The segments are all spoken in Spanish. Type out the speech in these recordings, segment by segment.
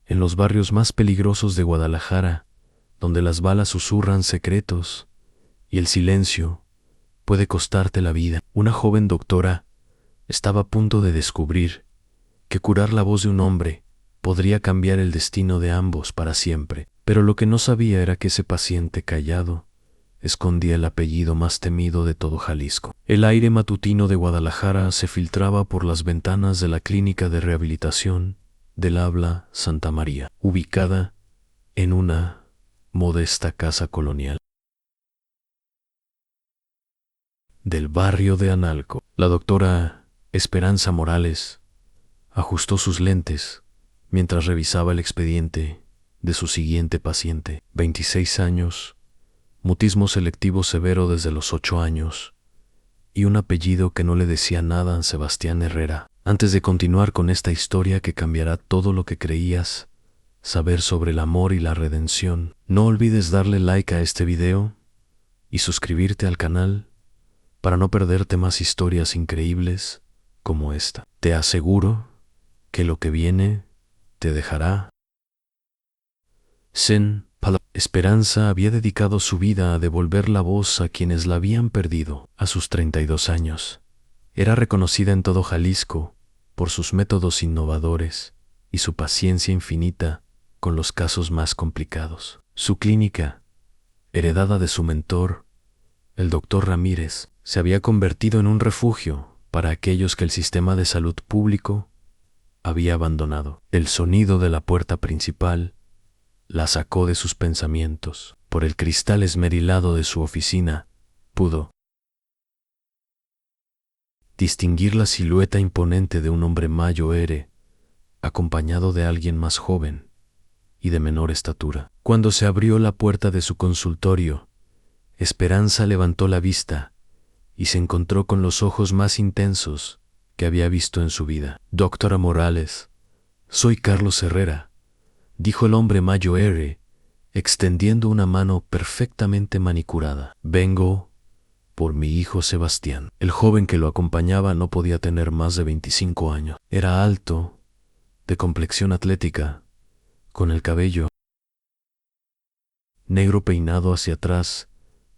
en los barrios más peligrosos de Guadalajara, donde las balas susurran secretos y el silencio puede costarte la vida. Una joven doctora estaba a punto de descubrir que curar la voz de un hombre podría cambiar el destino de ambos para siempre, pero lo que no sabía era que ese paciente callado escondía el apellido más temido de todo Jalisco. El aire matutino de Guadalajara se filtraba por las ventanas de la clínica de rehabilitación del Habla Santa María, ubicada en una modesta casa colonial del barrio de Analco. La doctora Esperanza Morales ajustó sus lentes mientras revisaba el expediente de su siguiente paciente. 26 años, mutismo selectivo severo desde los 8 años y un apellido que no le decía nada a Sebastián Herrera. Antes de continuar con esta historia que cambiará todo lo que creías saber sobre el amor y la redención, no olvides darle like a este video y suscribirte al canal para no perderte más historias increíbles como esta. Te aseguro que lo que viene te dejará sin palabras. Esperanza había dedicado su vida a devolver la voz a quienes la habían perdido. A sus 32 años, era reconocida en todo Jalisco por sus métodos innovadores y su paciencia infinita con los casos más complicados. Su clínica, heredada de su mentor, el doctor Ramírez, se había convertido en un refugio para aquellos que el sistema de salud público había abandonado. El sonido de la puerta principal la sacó de sus pensamientos. Por el cristal esmerilado de su oficina pudo distinguir la silueta imponente de un hombre mayor, acompañado de alguien más joven y de menor estatura. Cuando se abrió la puerta de su consultorio, Esperanza levantó la vista y se encontró con los ojos más intensos que había visto en su vida. Doctora Morales, soy Carlos Herrera, dijo el hombre mayor, extendiendo una mano perfectamente manicurada. Vengo por mi hijo Sebastián. El joven que lo acompañaba no podía tener más de 25 años. Era alto, de complexión atlética, con el cabello negro peinado hacia atrás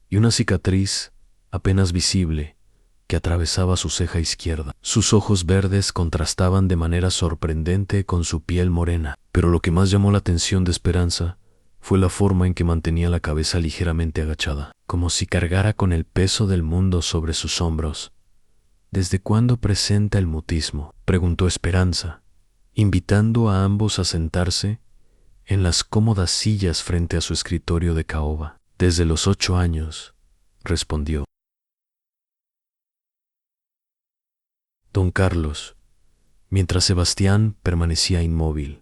y una cicatriz apenas visible que atravesaba su ceja izquierda. Sus ojos verdes contrastaban de manera sorprendente con su piel morena, pero lo que más llamó la atención de Esperanza fue la forma en que mantenía la cabeza ligeramente agachada, como si cargara con el peso del mundo sobre sus hombros. ¿Desde cuándo presenta el mutismo?, preguntó Esperanza, invitando a ambos a sentarse en las cómodas sillas frente a su escritorio de caoba. Desde los 8 años, respondió don Carlos, mientras Sebastián permanecía inmóvil,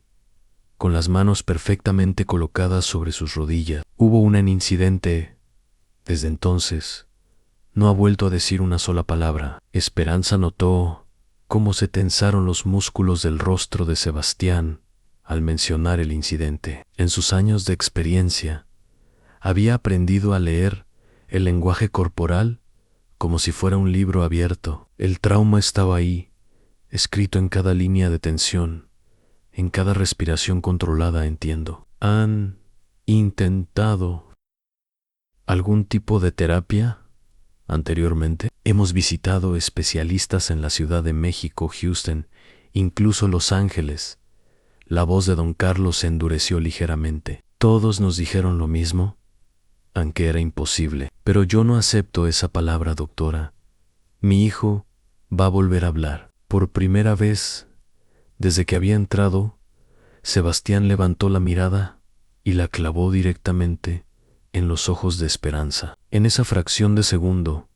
con las manos perfectamente colocadas sobre sus rodillas. Hubo un incidente. Desde entonces, no ha vuelto a decir una sola palabra. Esperanza notó cómo se tensaron los músculos del rostro de Sebastián al mencionar el incidente. En sus años de experiencia, había aprendido a leer el lenguaje corporal como si fuera un libro abierto. El trauma estaba ahí, escrito en cada línea de tensión, en cada respiración controlada. Entiendo. ¿Han intentado algún tipo de terapia anteriormente? Hemos visitado especialistas en la Ciudad de México, Houston, incluso Los Ángeles. La voz de don Carlos se endureció ligeramente. Todos nos dijeron lo mismo, aunque era imposible. Pero yo no acepto esa palabra, doctora. Mi hijo va a volver a hablar. Por primera vez, desde que había entrado, Sebastián levantó la mirada y la clavó directamente en los ojos de Esperanza. En esa fracción de segundo,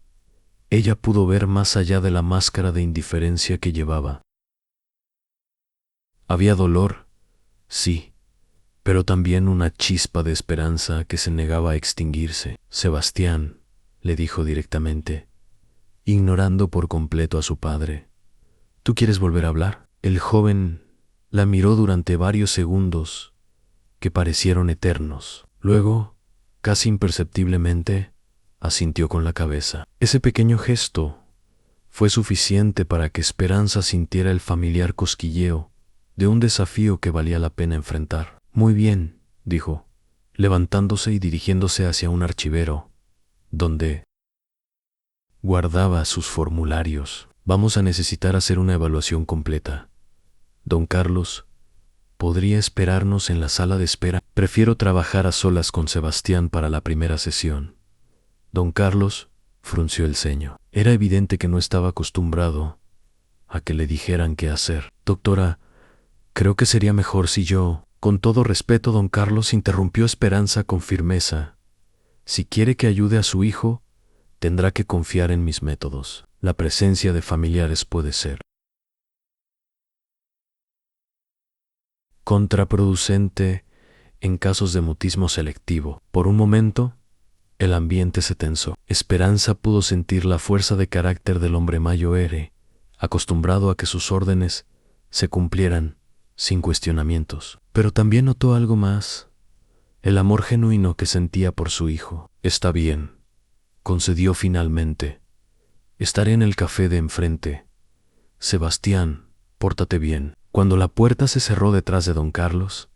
ella pudo ver más allá de la máscara de indiferencia que llevaba. Había dolor, sí, pero también una chispa de esperanza que se negaba a extinguirse. Sebastián, le dijo directamente, ignorando por completo a su padre, ¿tú quieres volver a hablar? El joven la miró durante varios segundos que parecieron eternos. Luego, casi imperceptiblemente, asintió con la cabeza. Ese pequeño gesto fue suficiente para que Esperanza sintiera el familiar cosquilleo de un desafío que valía la pena enfrentar. Muy bien, dijo, levantándose y dirigiéndose hacia un archivero, donde guardaba sus formularios. Vamos a necesitar hacer una evaluación completa. Don Carlos, ¿podría esperarnos en la sala de espera? Prefiero trabajar a solas con Sebastián para la primera sesión. Don Carlos frunció el ceño. Era evidente que no estaba acostumbrado a que le dijeran qué hacer. Doctora, creo que sería mejor si yo... Con todo respeto, don Carlos, interrumpió Esperanza con firmeza. Si quiere que ayude a su hijo, tendrá que confiar en mis métodos. La presencia de familiares puede ser contraproducente en casos de mutismo selectivo. Por un momento, el ambiente se tensó. Esperanza pudo sentir la fuerza de carácter del hombre mayor, acostumbrado a que sus órdenes se cumplieran sin cuestionamientos. Pero también notó algo más, el amor genuino que sentía por su hijo. Está bien, concedió finalmente. Estaré en el café de enfrente. Sebastián, pórtate bien. Cuando la puerta se cerró detrás de don Carlos,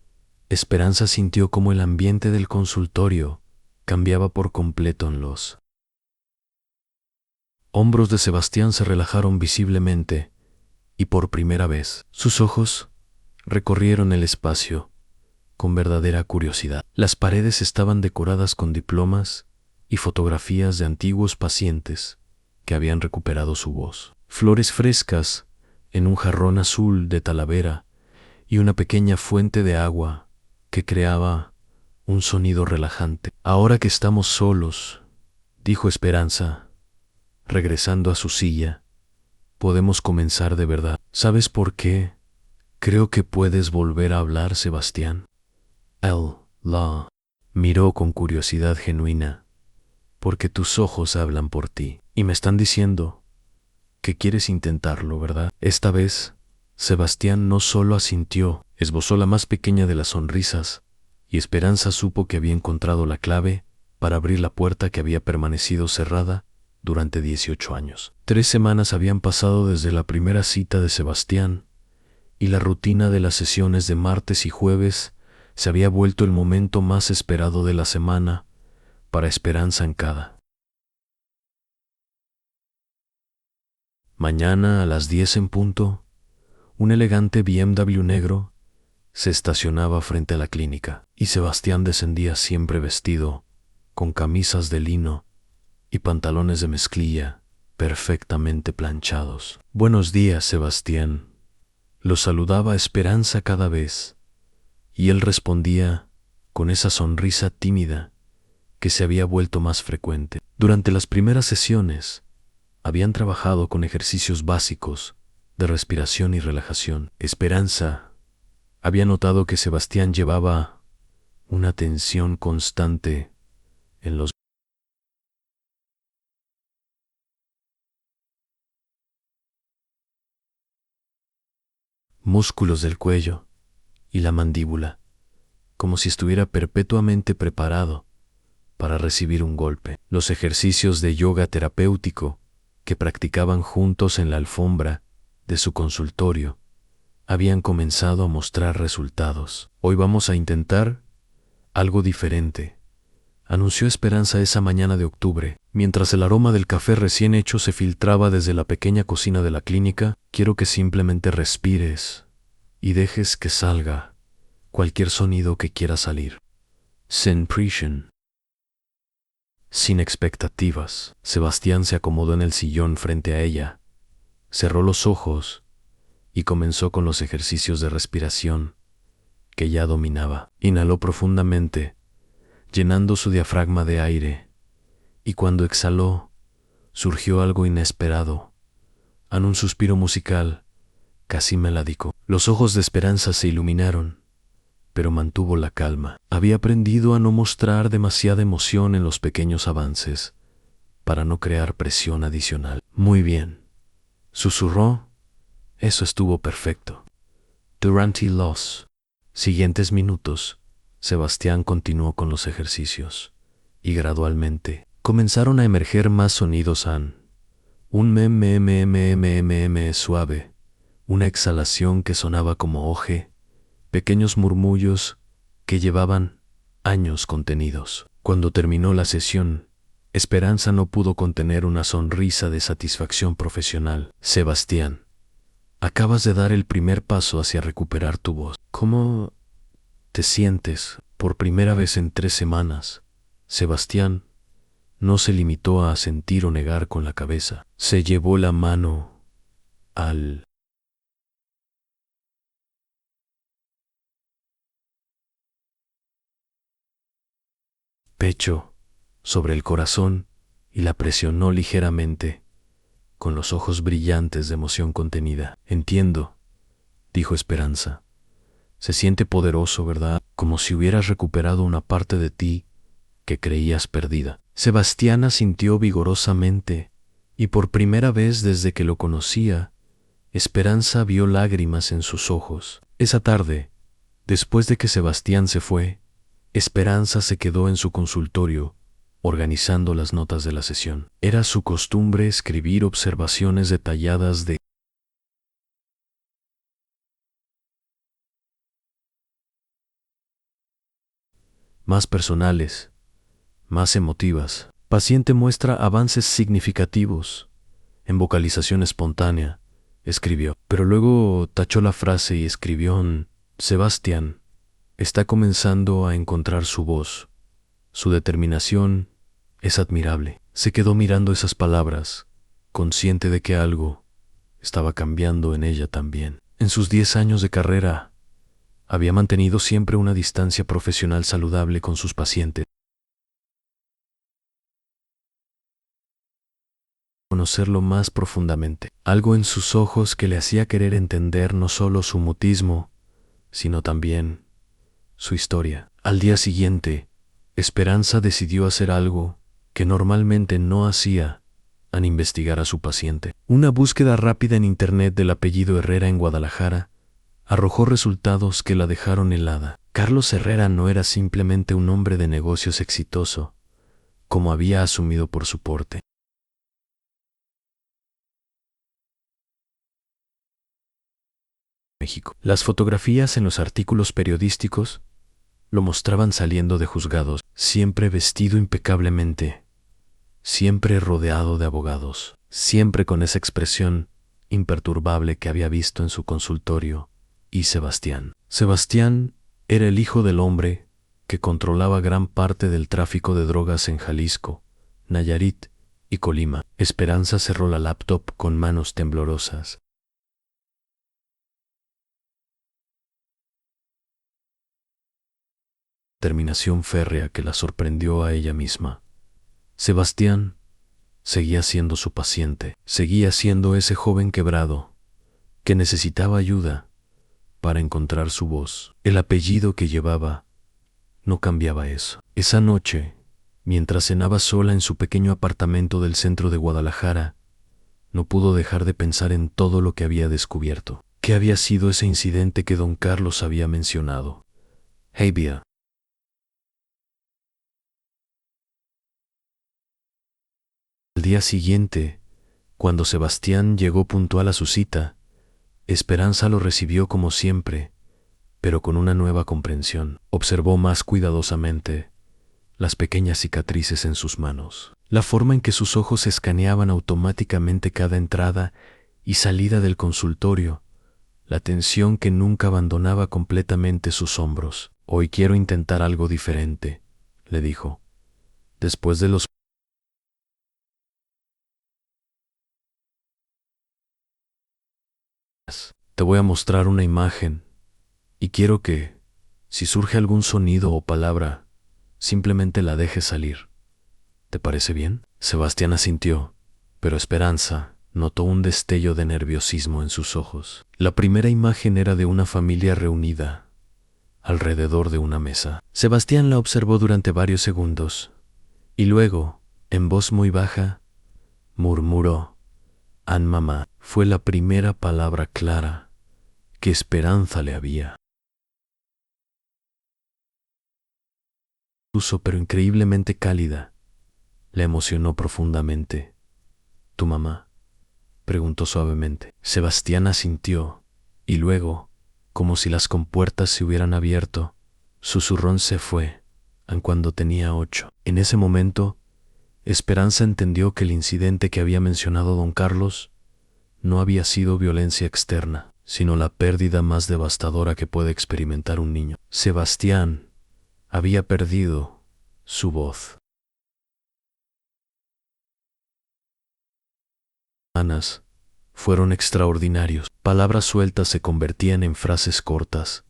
Esperanza sintió como el ambiente del consultorio cambiaba por completo en los hombros de Sebastián se relajaron visiblemente, y por primera vez sus ojos recorrieron el espacio con verdadera curiosidad. Las paredes estaban decoradas con diplomas y fotografías de antiguos pacientes que habían recuperado su voz. Flores frescas en un jarrón azul de talavera y una pequeña fuente de agua que creaba un sonido relajante. Ahora que estamos solos, dijo Esperanza, regresando a su silla, podemos comenzar de verdad. ¿Sabes por qué? Creo que puedes volver a hablar, Sebastián. Él la miró con curiosidad genuina, porque tus ojos hablan por ti, y me están diciendo que quieres intentarlo, ¿verdad? Esta vez, Sebastián no solo asintió, esbozó la más pequeña de las sonrisas, y Esperanza supo que había encontrado la clave para abrir la puerta que había permanecido cerrada durante 18 años. 3 semanas habían pasado desde la primera cita de Sebastián, y la rutina de las sesiones de martes y jueves se había vuelto el momento más esperado de la semana para Esperanza en cada mañana a las 10 en punto, un elegante BMW negro se estacionaba frente a la clínica, y Sebastián descendía siempre vestido con camisas de lino y pantalones de mezclilla perfectamente planchados. Buenos días, Sebastián. Lo saludaba Esperanza cada vez, y él respondía con esa sonrisa tímida que se había vuelto más frecuente. Durante las primeras sesiones, habían trabajado con ejercicios básicos de respiración y relajación. Esperanza había notado que Sebastián llevaba una tensión constante en los músculos del cuello y la mandíbula, como si estuviera perpetuamente preparado para recibir un golpe. Los ejercicios de yoga terapéutico que practicaban juntos en la alfombra de su consultorio habían comenzado a mostrar resultados. Hoy vamos a intentar algo diferente, anunció Esperanza esa mañana de octubre, mientras el aroma del café recién hecho se filtraba desde la pequeña cocina de la clínica. Quiero que simplemente respires y dejes que salga cualquier sonido que quiera salir. Sin presión. Sin expectativas. Sebastián se acomodó en el sillón frente a ella, cerró los ojos y comenzó con los ejercicios de respiración que ya dominaba. Inhaló profundamente, llenando su diafragma de aire, y cuando exhaló, surgió algo inesperado, en un suspiro musical casi melódico. Los ojos de Esperanza se iluminaron, pero mantuvo la calma. Había aprendido a no mostrar demasiada emoción en los pequeños avances, para no crear presión adicional. Muy bien, susurró. Eso estuvo perfecto. Durante los siguientes minutos, Sebastián continuó con los ejercicios, y gradualmente comenzaron a emerger más sonidos un suave, una exhalación que sonaba como oje, pequeños murmullos que llevaban años contenidos. Cuando terminó la sesión, Esperanza no pudo contener una sonrisa de satisfacción profesional. Sebastián, acabas de dar el primer paso hacia recuperar tu voz. ¿Cómo te sientes? Por primera vez en 3 semanas. Sebastián no se limitó a asentir o negar con la cabeza. Se llevó la mano al pecho, sobre el corazón, y la presionó ligeramente, con los ojos brillantes de emoción contenida. Entiendo, dijo Esperanza. Se siente poderoso, ¿verdad? Como si hubieras recuperado una parte de ti que creías perdida. Sebastián asintió vigorosamente, y por primera vez desde que lo conocía, Esperanza vio lágrimas en sus ojos. Esa tarde, después de que Sebastián se fue, Esperanza se quedó en su consultorio, organizando las notas de la sesión. Era su costumbre escribir observaciones detalladas de más personales, más emotivas. Paciente muestra avances significativos en vocalización espontánea, escribió. Pero luego tachó la frase y escribió Sebastián está comenzando a encontrar su voz. Su determinación es admirable. Se quedó mirando esas palabras, consciente de que algo estaba cambiando en ella también. En sus 10 años de carrera, había mantenido siempre una distancia profesional saludable con sus pacientes. Conocerlo más profundamente. Algo en sus ojos que le hacía querer entender no solo su mutismo, sino también su historia. Al día siguiente, Esperanza decidió hacer algo que normalmente no hacía al investigar a su paciente. Una búsqueda rápida en internet del apellido Herrera en Guadalajara arrojó resultados que la dejaron helada. Carlos Herrera no era simplemente un hombre de negocios exitoso, como había asumido por su porte. México. Las fotografías en los artículos periodísticos lo mostraban saliendo de juzgados, siempre vestido impecablemente, siempre rodeado de abogados, siempre con esa expresión imperturbable que había visto en su consultorio. Y Sebastián. Sebastián era el hijo del hombre que controlaba gran parte del tráfico de drogas en Jalisco, Nayarit y Colima. Esperanza cerró la laptop con manos temblorosas. Determinación férrea que la sorprendió a ella misma. Sebastián seguía siendo su paciente, seguía siendo ese joven quebrado que necesitaba ayuda para encontrar su voz. El apellido que llevaba no cambiaba eso. Esa noche, mientras cenaba sola en su pequeño apartamento del centro de Guadalajara, no pudo dejar de pensar en todo lo que había descubierto. ¿Qué había sido ese incidente que don Carlos había mencionado? Heibia. Al día siguiente, cuando Sebastián llegó puntual a su cita, Esperanza lo recibió como siempre, pero con una nueva comprensión. Observó más cuidadosamente las pequeñas cicatrices en sus manos, la forma en que sus ojos escaneaban automáticamente cada entrada y salida del consultorio, la tensión que nunca abandonaba completamente sus hombros. Hoy quiero intentar algo diferente, le dijo. Después de los te voy a mostrar una imagen y quiero que, si surge algún sonido o palabra, simplemente la dejes salir. ¿Te parece bien? Sebastián asintió, pero Esperanza notó un destello de nerviosismo en sus ojos. La primera imagen era de una familia reunida alrededor de una mesa. Sebastián la observó durante varios segundos y luego, en voz muy baja, murmuró: «An mamá». Fue la primera palabra clara que Esperanza le había usado, pero increíblemente cálida. Le emocionó profundamente. «¿Tu mamá? preguntó suavemente. Sebastián asintió, y luego, como si las compuertas se hubieran abierto, su zurrón se fue, aun cuando tenía 8. En ese momento, Esperanza entendió que el incidente que había mencionado don Carlos no había sido violencia externa, sino la pérdida más devastadora que puede experimentar un niño. Sebastián había perdido su voz. Fueron extraordinarios. Palabras sueltas se convertían en frases cortas,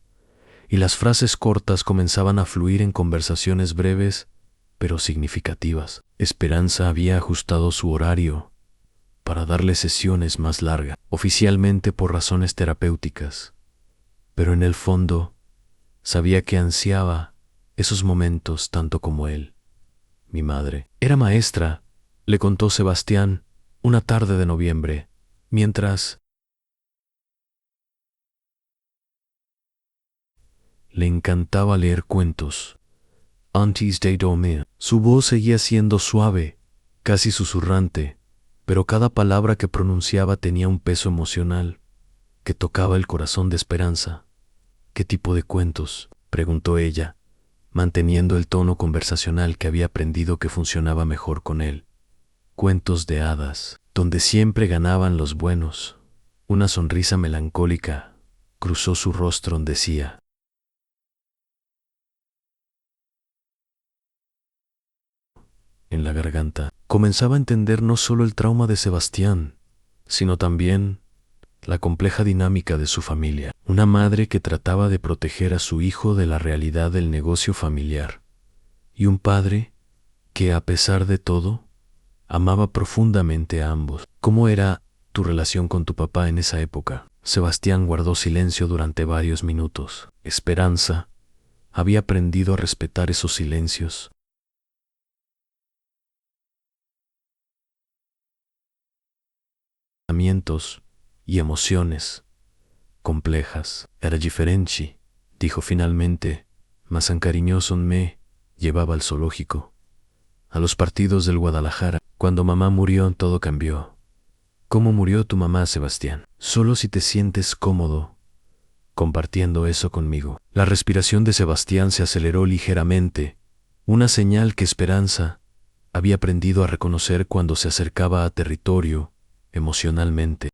y las frases cortas comenzaban a fluir en conversaciones breves, pero significativas. Esperanza había ajustado su horario para darle sesiones más largas, oficialmente por razones terapéuticas, pero en el fondo sabía que ansiaba esos momentos tanto como él. Mi madre era maestra, le contó Sebastián una tarde de noviembre, mientras le encantaba leer cuentos. Antes de dormir, su voz seguía siendo suave, casi susurrante, pero cada palabra que pronunciaba tenía un peso emocional que tocaba el corazón de Esperanza. ¿Qué tipo de cuentos?, preguntó ella, manteniendo el tono conversacional que había aprendido que funcionaba mejor con él. Cuentos de hadas, donde siempre ganaban los buenos. Una sonrisa melancólica cruzó su rostro, decía. En la garganta, comenzaba a entender no solo el trauma de Sebastián, sino también la compleja dinámica de su familia. Una madre que trataba de proteger a su hijo de la realidad del negocio familiar, y un padre que, a pesar de todo, amaba profundamente a ambos. ¿Cómo era tu relación con tu papá en esa época? Sebastián guardó silencio durante varios minutos. Esperanza había aprendido a respetar esos silencios. Y emociones complejas. Era diferente, dijo finalmente, mas tan cariñoso me llevaba al zoológico, a los partidos del Guadalajara. Cuando mamá murió, todo cambió. ¿Cómo murió tu mamá, Sebastián? Solo si te sientes cómodo compartiendo eso conmigo. La respiración de Sebastián se aceleró ligeramente, una señal que Esperanza había aprendido a reconocer cuando se acercaba a territorio emocionalmente.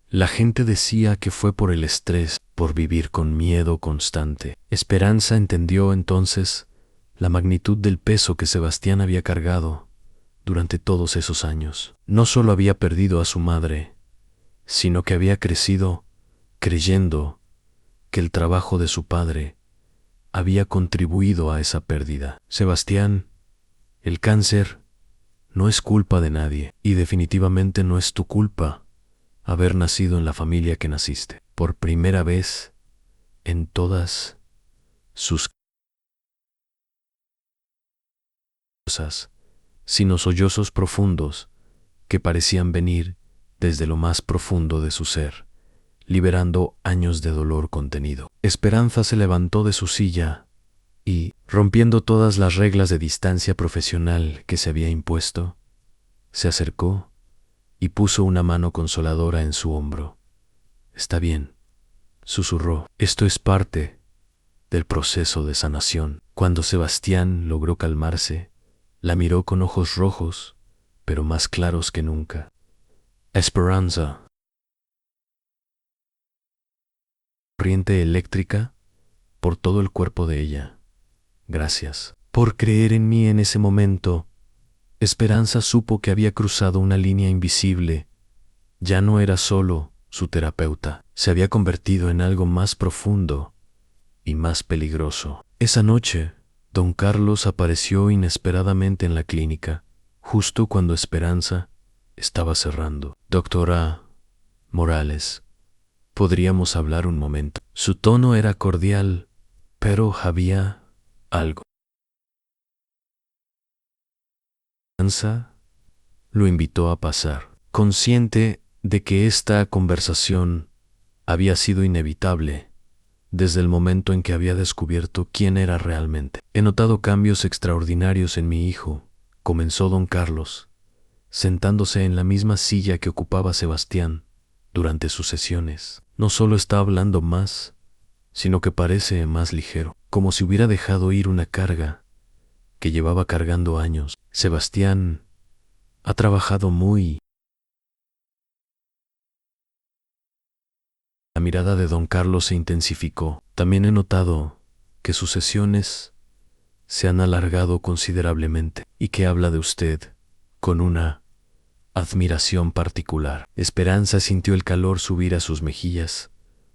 La gente decía que fue por el estrés, por vivir con miedo constante. Esperanza entendió entonces la magnitud del peso que Sebastián había cargado durante todos esos años. No solo había perdido a su madre, sino que había crecido creyendo que el trabajo de su padre había contribuido a esa pérdida. Sebastián, el cáncer no es culpa de nadie, y definitivamente no es tu culpa haber nacido en la familia que naciste. Por primera vez en todas sus cosas, sino sollozos profundos que parecían venir desde lo más profundo de su ser, liberando años de dolor contenido. Esperanza se levantó de su silla y, rompiendo todas las reglas de distancia profesional que se había impuesto, se acercó y puso una mano consoladora en su hombro. Está bien, susurró. Esto es parte del proceso de sanación. Cuando Sebastián logró calmarse, la miró con ojos rojos, pero más claros que nunca. Esperanza. Corriente eléctrica por todo el cuerpo de ella. Gracias por creer en mí en ese momento. Esperanza supo que había cruzado una línea invisible. Ya no era solo su terapeuta, se había convertido en algo más profundo y más peligroso. Esa noche, don Carlos apareció inesperadamente en la clínica, justo cuando Esperanza estaba cerrando. Doctora Morales, ¿podríamos hablar un momento? Su tono era cordial, pero había algo. Esperanza lo invitó a pasar, consciente de que esta conversación había sido inevitable desde el momento en que había descubierto quién era realmente. He notado cambios extraordinarios en mi hijo, comenzó don Carlos, sentándose en la misma silla que ocupaba Sebastián durante sus sesiones. No solo está hablando más, sino que parece más ligero, como si hubiera dejado ir una carga que llevaba cargando años. Sebastián ha trabajado muy. La mirada de don Carlos se intensificó. También he notado que sus sesiones se han alargado considerablemente y que habla de usted con una admiración particular. Esperanza sintió el calor subir a sus mejillas,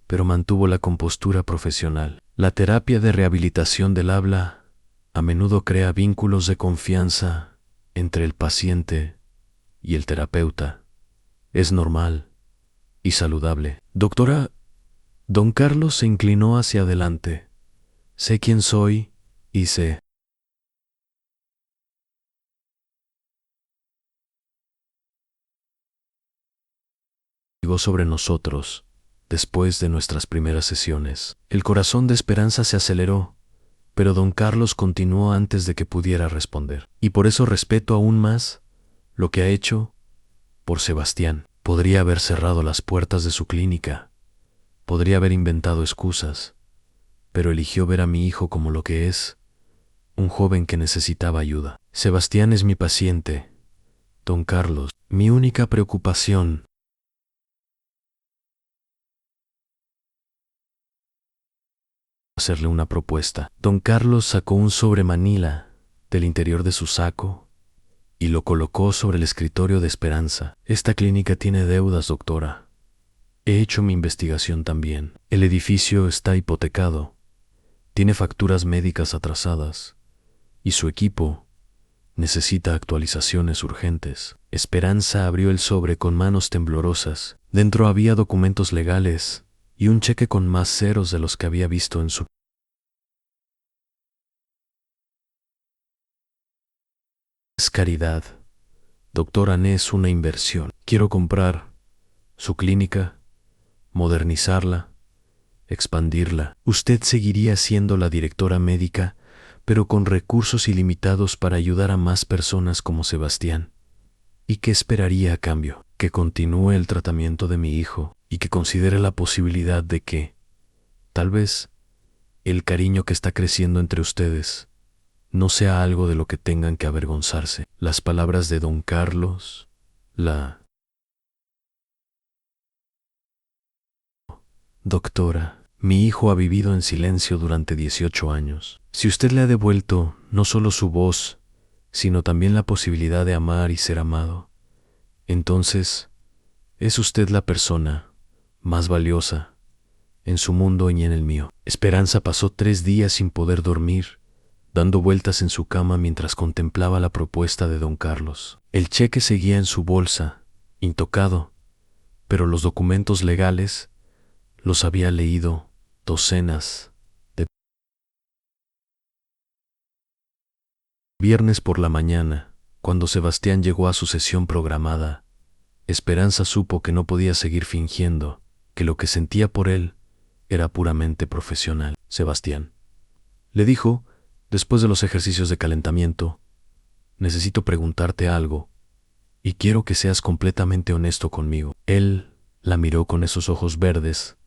pero mantuvo la compostura profesional. La terapia de rehabilitación del habla a menudo crea vínculos de confianza entre el paciente y el terapeuta. Es normal y saludable. Doctora, don Carlos se inclinó hacia adelante. Sé quién soy y sé sobre nosotros después de nuestras primeras sesiones. El corazón de Esperanza se aceleró, pero don Carlos continuó antes de que pudiera responder. Y por eso respeto aún más lo que ha hecho por Sebastián. Podría haber cerrado las puertas de su clínica, podría haber inventado excusas, pero eligió ver a mi hijo como lo que es, un joven que necesitaba ayuda. Sebastián es mi paciente, don Carlos. Mi única preocupación hacerle una propuesta. Don Carlos sacó un sobre manila del interior de su saco y lo colocó sobre el escritorio de Esperanza. Esta clínica tiene deudas, doctora. He hecho mi investigación también. El edificio está hipotecado, tiene facturas médicas atrasadas y su equipo necesita actualizaciones urgentes. Esperanza abrió el sobre con manos temblorosas. Dentro había documentos legales y un cheque con más ceros de los que había visto en su. Es caridad. Doctor Ané, es una inversión. Quiero comprar su clínica, modernizarla, expandirla. Usted seguiría siendo la directora médica, pero con recursos ilimitados para ayudar a más personas como Sebastián. ¿Y qué esperaría a cambio? Que continúe el tratamiento de mi hijo y que considere la posibilidad de que, tal vez, el cariño que está creciendo entre ustedes no sea algo de lo que tengan que avergonzarse. Las palabras de don Carlos, doctora, mi hijo ha vivido en silencio durante 18 años. Si usted le ha devuelto no solo su voz, sino también la posibilidad de amar y ser amado, entonces es usted la persona más valiosa en su mundo y en el mío. Esperanza pasó 3 días sin poder dormir, dando vueltas en su cama mientras contemplaba la propuesta de don Carlos. El cheque seguía en su bolsa, intocado, pero los documentos legales los había leído docenas de viernes por la mañana. Cuando Sebastián llegó a su sesión programada, Esperanza supo que no podía seguir fingiendo, que lo que sentía por él era puramente profesional. Sebastián, le dijo, después de los ejercicios de calentamiento, necesito preguntarte algo, y quiero que seas completamente honesto conmigo. Él la miró con esos ojos verdes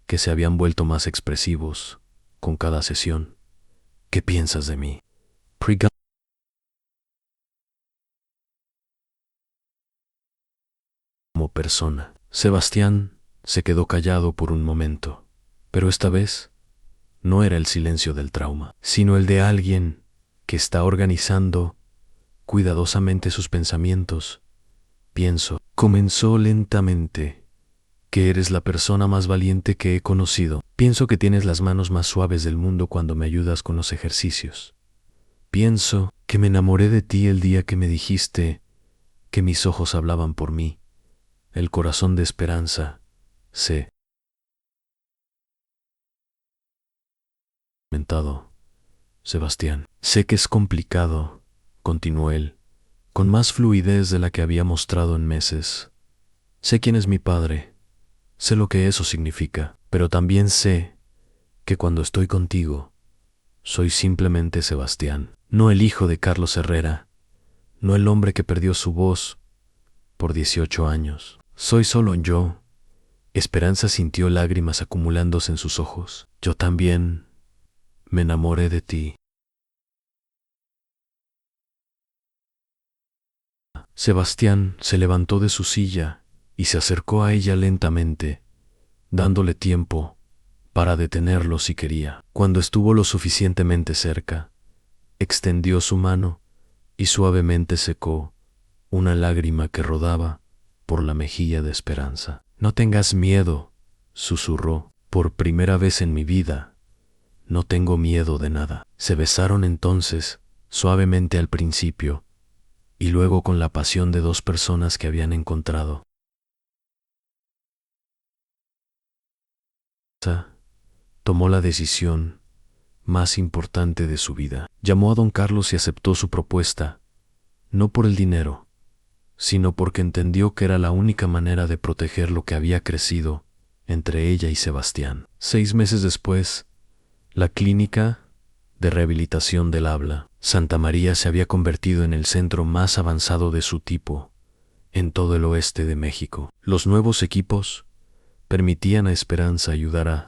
que se habían vuelto más expresivos con cada sesión. ¿Qué piensas de mí? Como persona. Sebastián se quedó callado por un momento, pero esta vez no era el silencio del trauma, sino el de alguien que está organizando cuidadosamente sus pensamientos. Pienso, comenzó lentamente, que eres la persona más valiente que he conocido. Pienso que tienes las manos más suaves del mundo cuando me ayudas con los ejercicios. Pienso que me enamoré de ti el día que me dijiste que mis ojos hablaban por mí. El corazón de Esperanza se mentado. Sebastián, sé que es complicado, continuó él, con más fluidez de la que había mostrado en meses. Sé quién es mi padre, sé lo que eso significa, pero también sé que cuando estoy contigo, soy simplemente Sebastián, no el hijo de Carlos Herrera, no el hombre que perdió su voz por 18 años. Soy solo yo. Esperanza sintió lágrimas acumulándose en sus ojos. Yo también me enamoré de ti. Sebastián se levantó de su silla y se acercó a ella lentamente, dándole tiempo para detenerlo si quería. Cuando estuvo lo suficientemente cerca, extendió su mano y suavemente secó una lágrima que rodaba por la mejilla de Esperanza. No tengas miedo, susurró. Por primera vez en mi vida, no tengo miedo de nada. Se besaron entonces, suavemente al principio, y luego con la pasión de dos personas que habían encontrado. Tomó la decisión más importante de su vida. Llamó a don Carlos y aceptó su propuesta, no por el dinero, sino porque entendió que era la única manera de proteger lo que había crecido entre ella y Sebastián. 6 meses después, la clínica de rehabilitación del habla Santa María se había convertido en el centro más avanzado de su tipo en todo el oeste de México. Los nuevos equipos permitían a Esperanza ayudar a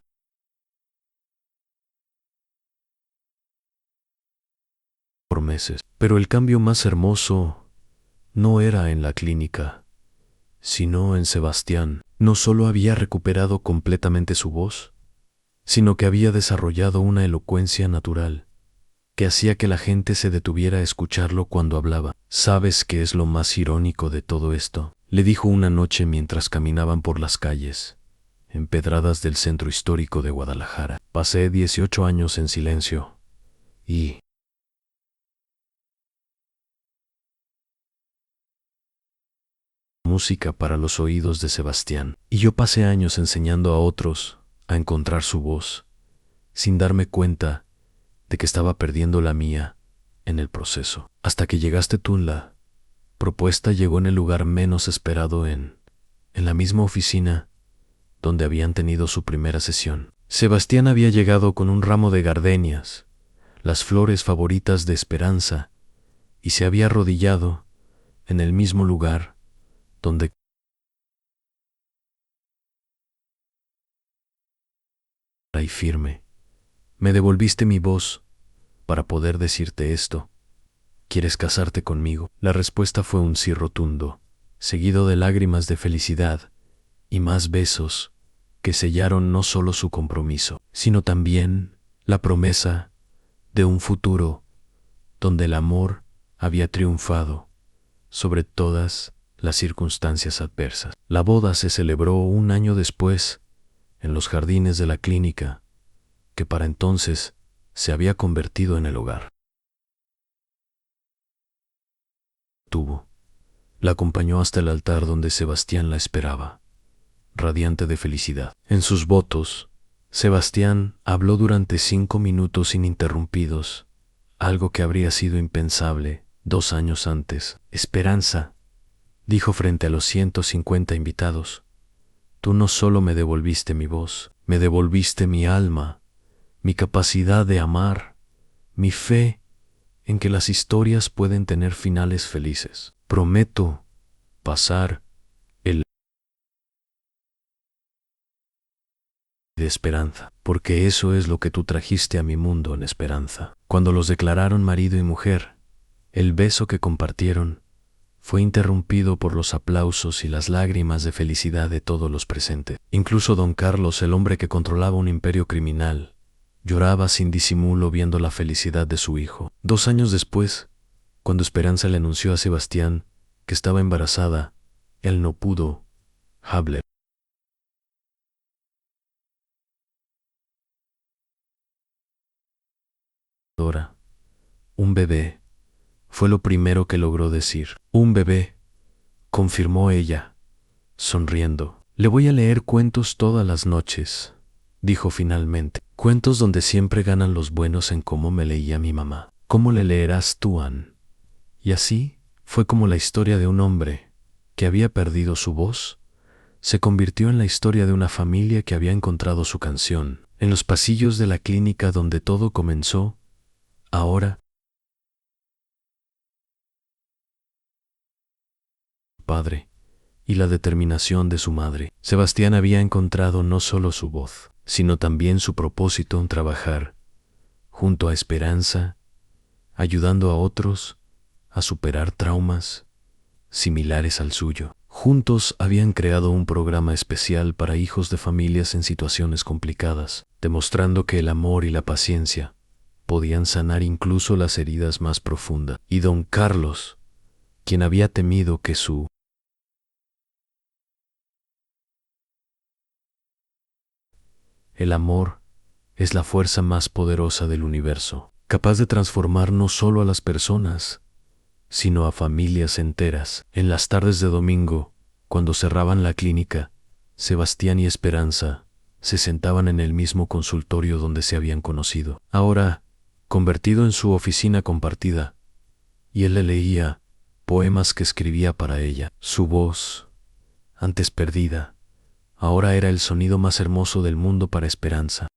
por meses. Pero el cambio más hermoso no era en la clínica, sino en Sebastián. No solo había recuperado completamente su voz, sino que había desarrollado una elocuencia natural que hacía que la gente se detuviera a escucharlo cuando hablaba. ¿Sabes qué es lo más irónico de todo esto?, le dijo una noche mientras caminaban por las calles empedradas del centro histórico de Guadalajara. Pasé 18 años en silencio y música para los oídos de Sebastián. Y yo pasé años enseñando a otros a encontrar su voz, sin darme cuenta de que estaba perdiendo la mía en el proceso. Hasta que llegaste tú. La propuesta llegó en el lugar menos esperado, en la misma oficina donde habían tenido su primera sesión. Sebastián había llegado con un ramo de gardenias, las flores favoritas de Esperanza, y se había arrodillado en el mismo lugar donde y firme. Me devolviste mi voz para poder decirte esto. ¿Quieres casarte conmigo? La respuesta fue un sí rotundo, seguido de lágrimas de felicidad y más besos que sellaron no solo su compromiso, sino también la promesa de un futuro donde el amor había triunfado sobre todas las circunstancias adversas. La boda se celebró un año después en los jardines de la clínica, que para entonces se había convertido en el hogar. La acompañó hasta el altar donde Sebastián la esperaba, radiante de felicidad. En sus votos, Sebastián habló durante 5 minutos ininterrumpidos, algo que habría sido impensable 2 años antes. Esperanza, dijo frente a los 150 invitados, tú no solo me devolviste mi voz, me devolviste mi alma, mi capacidad de amar, mi fe en que las historias pueden tener finales felices. Prometo pasar el de esperanza, porque eso es lo que tú trajiste a mi mundo en esperanza. Cuando los declararon marido y mujer, el beso que compartieron fue interrumpido por los aplausos y las lágrimas de felicidad de todos los presentes. Incluso don Carlos, el hombre que controlaba un imperio criminal, lloraba sin disimulo viendo la felicidad de su hijo. 2 años después, cuando Esperanza le anunció a Sebastián que estaba embarazada, él no pudo hablar. Un bebé, fue lo primero que logró decir. Un bebé, confirmó ella, sonriendo. Le voy a leer cuentos todas las noches, dijo finalmente. Cuentos donde siempre ganan los buenos, en cómo me leía mi mamá. ¿Cómo le leerás tú, Ann? Y así fue como la historia de un hombre que había perdido su voz se convirtió en la historia de una familia que había encontrado su canción. En los pasillos de la clínica donde todo comenzó, ahora padre y la determinación de su madre. Sebastián había encontrado no solo su voz, sino también su propósito en trabajar junto a Esperanza, ayudando a otros a superar traumas similares al suyo. Juntos habían creado un programa especial para hijos de familias en situaciones complicadas, demostrando que el amor y la paciencia podían sanar incluso las heridas más profundas. Y don Carlos, quien había temido que el amor es la fuerza más poderosa del universo, capaz de transformar no solo a las personas, sino a familias enteras. En las tardes de domingo, cuando cerraban la clínica, Sebastián y Esperanza se sentaban en el mismo consultorio donde se habían conocido, ahora convertido en su oficina compartida, y él le leía poemas que escribía para ella. Su voz, antes perdida, ahora era el sonido más hermoso del mundo para Esperanza.